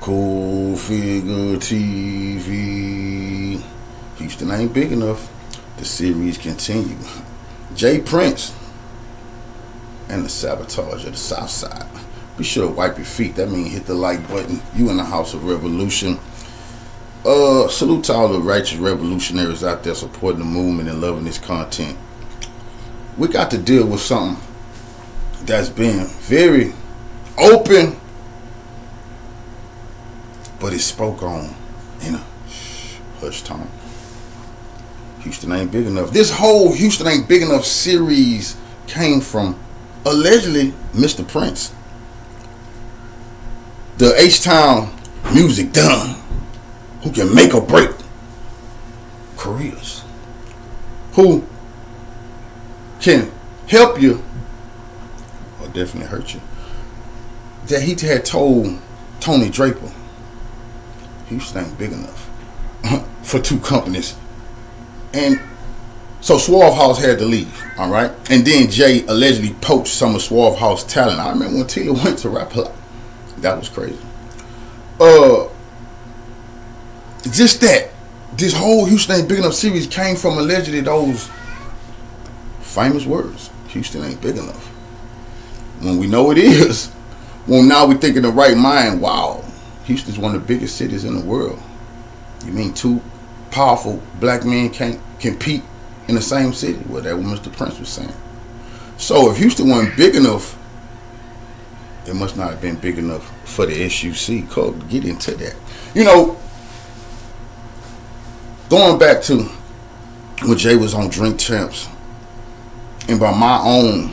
Figure TV. Houston ain't big enough. The series continue. Jay Prince and the sabotage of the South Side. Be sure to wipe your feet. That means hit the like button. You in the house of revolution. Salute to all the righteous revolutionaries out there supporting the movement and loving this content. We got to deal with something that's been very open, but it spoke on in a hushed tone. Houston ain't big enough. This whole Houston ain't big enough series came from allegedly Mr. Prince, the H-Town music done, who can make or break careers, who can help you or definitely hurt you. That he had told Tony Draper, Houston ain't big enough for two companies. And so Suave House had to leave, all right? And then Jay allegedly poached some of Suave House talent. I remember when Tia went to Rap a Lot. That was crazy. Just that. This whole Houston ain't big enough series came from allegedly those famous words. Houston ain't big enough. When we know it is, well, now we think in the right mind, wow, Houston's one of the biggest cities in the world. You mean two powerful black men can't compete in the same city? Well, that's what Mr. Prince was saying. So if Houston wasn't big enough, it must not have been big enough for the SUC. Code, get into that. You know, going back to when Jay was on Drink Champs, and by my own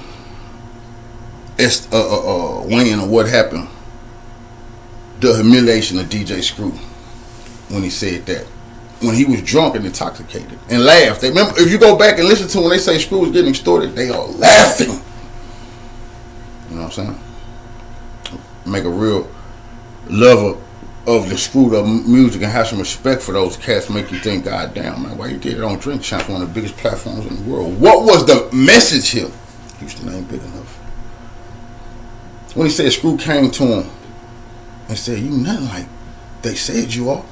weighing of what happened, the humiliation of DJ Screw when he said that, when he was drunk and intoxicated and laughed. They remember, if you go back and listen to when they say Screw was getting extorted, they are laughing. You know what I'm saying? Make a real lover of the Screwed Up music and have some respect for those cats. Make you think, God damn, man, why you did it on Drink Champs, one of the biggest platforms in the world? What was the message here? Houston ain't big enough. When he said Screw came to him and said, you nothing like they said you are.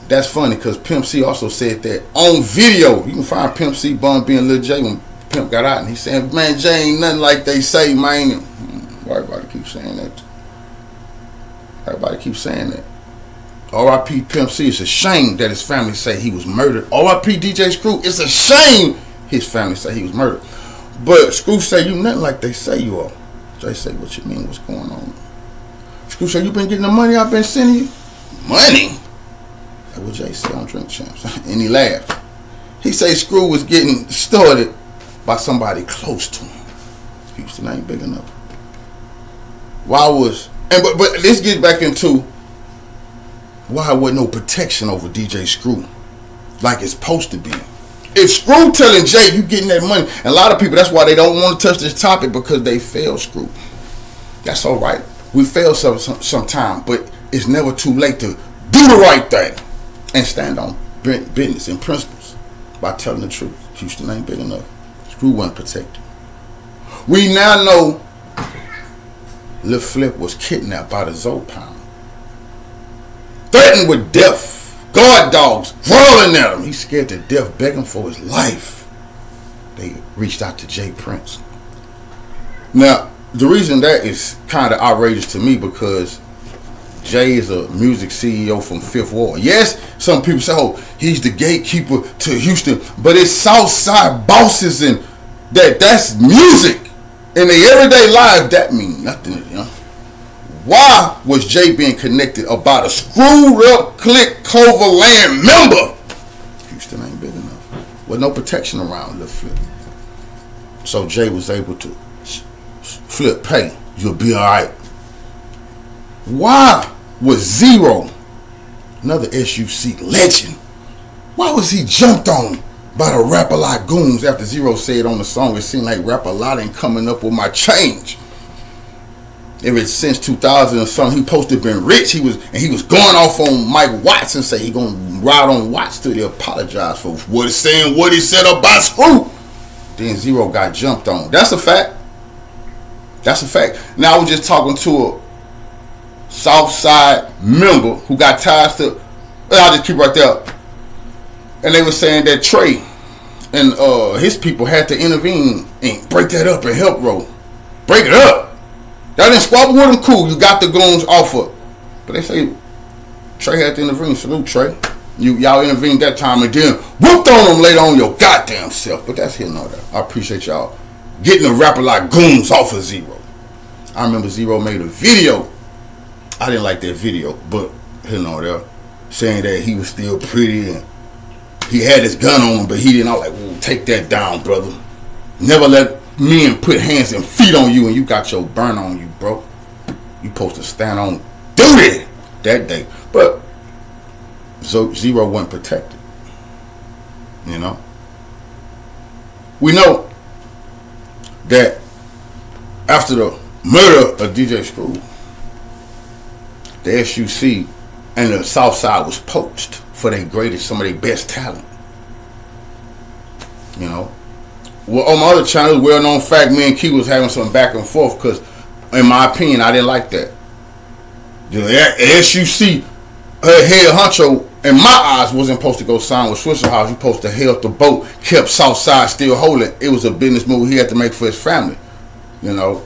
That's funny because Pimp C also said that on video. You can find Pimp C Bun being Lil J when Pimp got out, and he said, man, Jay ain't nothing like they say, man. Everybody keeps saying that. Everybody keeps saying that. R.I.P. Pimp C. It's a shame that his family say he was murdered. R.I.P. DJ Screw. It's a shame his family say he was murdered. But Screw say you nothing like they say you are. Jay say, what you mean? What's going on? Screw say, you been getting the money I've been sending you? Money? That's what Jay said on Drink Champs. And he laughed. He say Screw was getting started by somebody close to him. Houston ain't big enough. Why was... And but let's get back into why wasn't no protection over DJ Screw like it's supposed to be. If Screw telling Jay you getting that money, and a lot of people, that's why they don't want to touch this topic, because they fail Screw. That's all right. We fail sometime, but it's never too late to do the right thing and stand on business and principles by telling the truth. Houston ain't big enough. Screw wasn't protected. We now know Lil Flip was kidnapped by the Zopound, threatened with death. Guard dogs growling at him. He's scared to death, begging for his life. They reached out to Jay Prince. Now, the reason that is kind of outrageous to me, because Jay is a music CEO from Fifth Ward. Yes, some people say, oh, he's the gatekeeper to Houston, but it's Southside bosses and that's music. In their everyday life, that means nothing, you know. Why was Jay being connected about a screwed up Click Clover Land member? Houston ain't big enough. With no protection around Lil Flip. So Jay was able to Flip, hey, you'll be alright. Why was Zero, another SUC legend, why was he jumped on by the Rap A Lot goons after Zero said on the song, it seemed like Rap A Lot ain't coming up with my change? Ever since 2000 or something, he supposed to have been rich. He was going off on Mike Watts and say he gonna ride on Watts till they apologize for what he said about Screw. Then Zero got jumped on. That's a fact. That's a fact. Now I was just talking to Southside member who got ties to. I'll just keep right there. And they were saying that Trey and his people had to intervene and break that up and help Roe. Break it up. Y'all didn't squabble with him, cool. You got the goons off of. But they say Trey had to intervene. Salute, Trey. Y'all intervened that time and then whooped on him later on your goddamn self. But that's here and all that. I appreciate y'all getting a rapper like goons off of Zero. I remember Zero made a video. I didn't like that video, but here and all that, saying that he was still pretty and he had his gun on him, but he didn't. I was like, well, take that down, brother. Never let men put hands and feet on you and you got your burn on you, bro. You supposed to stand on duty that day. But Zero wasn't protected. You know? We know that after the murder of DJ Screw, the SUC and the South Side was poached for their greatest, some of their best talent. You know? Well, on my other channel, well-known fact, me and Key was having some back and forth because, in my opinion, I didn't like that. The SUC, her head honcho, in my eyes, wasn't supposed to go sign with Swisher House. He supposed to help the boat, kept Southside still holding. It was a business move he had to make for his family. You know,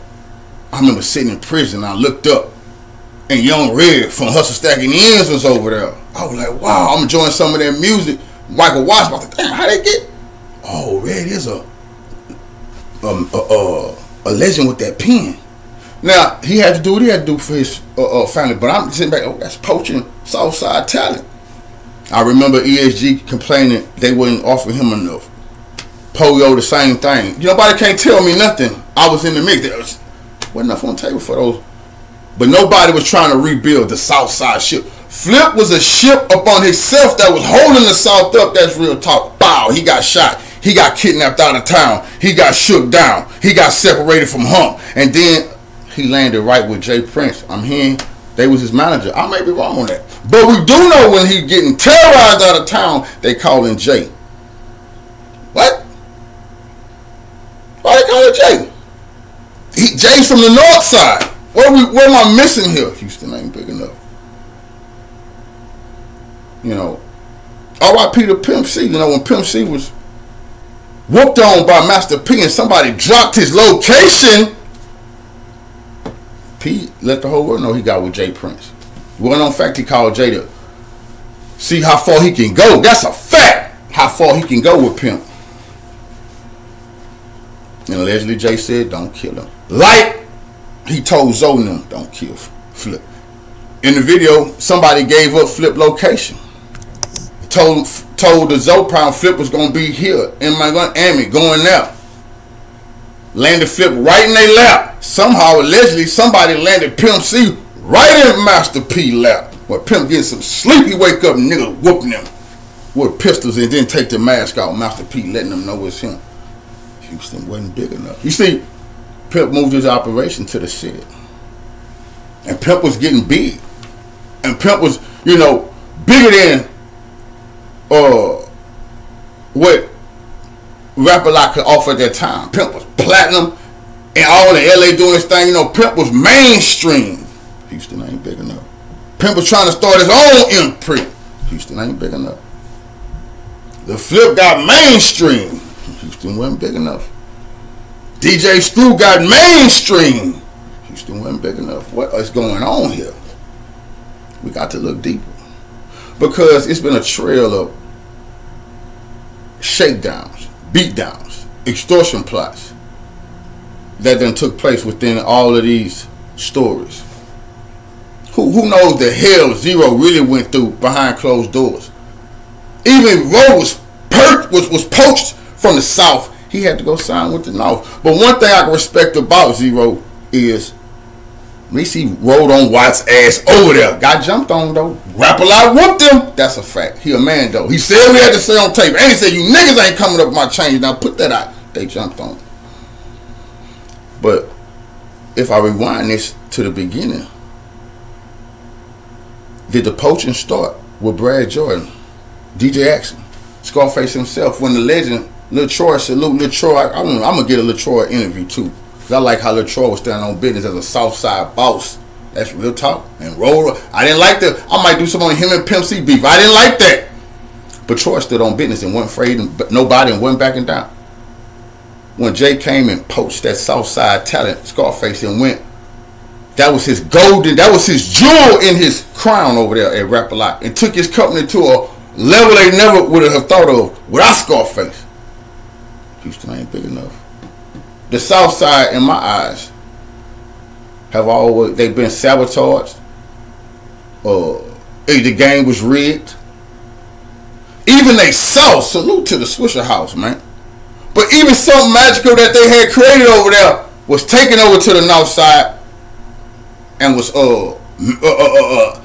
I remember sitting in prison. I looked up, and Young Red from Hustle Stacking Ends was over there. I was like, wow, I'm enjoying some of their music. Michael Watts, I was like, damn, how they get? Oh, Red is a legend with that pen. Now, he had to do what he had to do for his family, but I'm sitting back, oh, that's poaching Southside talent. I remember ESG complaining they wouldn't offer him enough. Polio, the same thing. Nobody can't tell me nothing. I was in the mix. There wasn't enough on the table for those. But nobody was trying to rebuild the Southside ship. Flip was a ship upon himself that was holding the South up. That's real talk. Bow, he got shot. He got kidnapped out of town. He got shook down. He got separated from Hump. And then he landed right with Jay Prince. I'm hearing they was his manager. I may be wrong on that. But we do know when he getting terrorized out of town, they calling Jay. What? Why they calling Jay? Jay's from the north side. What am I missing here? Houston ain't big enough. You know, R.I.P. to Pimp C. You know, when Pimp C was whooped on by Master P and somebody dropped his location, P let the whole world know he got with Jay Prince. Well, in fact, he called Jay to see how far he can go. That's a fact. How far he can go with Pimp. And allegedly Jay said, don't kill him. Like he told Zoe and them, don't kill Flip. In the video, somebody gave up Flip location. Told the Zoe Prime Flip was going to be here in Miami, going there. Landed Flip right in their lap. Somehow, allegedly, somebody landed Pimp C right in Master P lap. When Pimp gets some sleep, he wake up and niggas whooping him with pistols and then take the mask out. Master P letting them know it's him. Houston wasn't big enough. You see, Pimp moved his operation to the city. And Pimp was getting big. And Pimp was, you know, bigger than what rapper like could offer at that time. Pimp was platinum and all in LA doing this thing. You know, Pimp was mainstream. Houston ain't big enough. Pimp was trying to start his own imprint. Houston ain't big enough. The Flip got mainstream. Houston wasn't big enough. DJ Screw got mainstream. Houston wasn't big enough. What is going on here? We got to look deeper. Because it's been a trail of shakedowns, beatdowns, extortion plots that then took place within all of these stories. Who knows the hell Zero really went through behind closed doors? Even Roe was poached from the South. He had to go sign with the North. But one thing I can respect about Zero is at least he rolled on Watts' ass over there. Got jumped on though. Rap a lot whooped him. That's a fact. He a man though. He said what he had to say on tape. And he said, you niggas ain't coming up with my change. Now put that out. They jumped on him. But if I rewind this to the beginning, did the poaching start with Brad Jordan, DJ Action, Scarface himself, when the legend Lil Troy, salute Lil Troy. I'm gonna get a Lil Troy interview too. I like how Lil Troy was standing on business as a Southside boss That's real talk. And roll. I didn't like the. I might do some on him and Pimp C beef. I didn't like that. But Troy stood on business and wasn't afraid of nobody and wasn't backing down. When Jay came and poached that Southside talent, Scarface, and went, that was his golden, that was his jewel in his crown over there at Rap-A-Lot, and took his company to a level they never would have thought of without Scarface. Houston ain't big enough. The Southside, in my eyes, have always, they've been sabotaged. The game was rigged. Even they saw, salute to the Swisher House, man. But even something magical that they had created over there was taken over to the North Side and was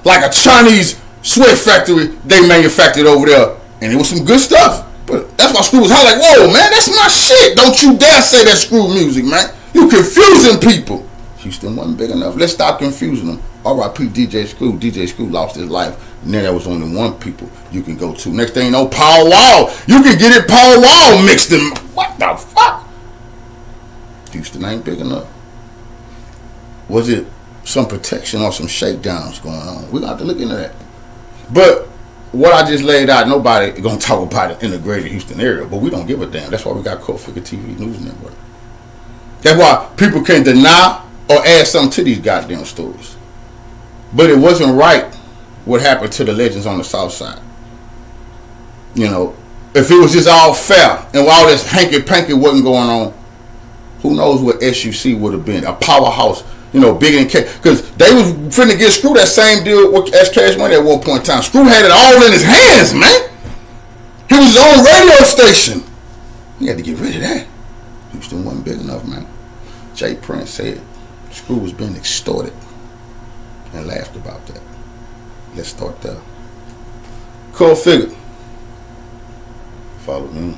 like a Chinese sweat factory they manufactured over there, and it was some good stuff. But that's why Screw was hot, like, whoa, man, that's my shit. Don't you dare say that Screw music, man. You confusing people. Houston wasn't big enough. Let's stop confusing them. R.I.P. DJ Screw. DJ Screw lost his life. And then there was only one people you can go to. Next thing you know, Paul Wall. You can get it Paul Wall mixed in. What the fuck? Houston ain't big enough. Was it some protection or some shakedowns going on? We're going to have to look into that. But what I just laid out, nobody going to talk about it in the greater Houston area. But we don't give a damn. That's why we got CultfiggaTV News Network. That's why people can deny or add something to these goddamn stories. But it wasn't right what happened to the legends on the South Side. You know, if it was just all fair and all this hanky-panky wasn't going on, who knows what SUC would have been. A powerhouse, you know, bigger than Cash. Because they was finna get Screw that same deal as Cash Money at one point in time. Screw had it all in his hands, man. He was his own radio station. He had to get rid of that. Houston wasn't big enough, man. Jay Prince said Screw was being extorted and laughed about that. Let's start there. Cultfigga. Follow me.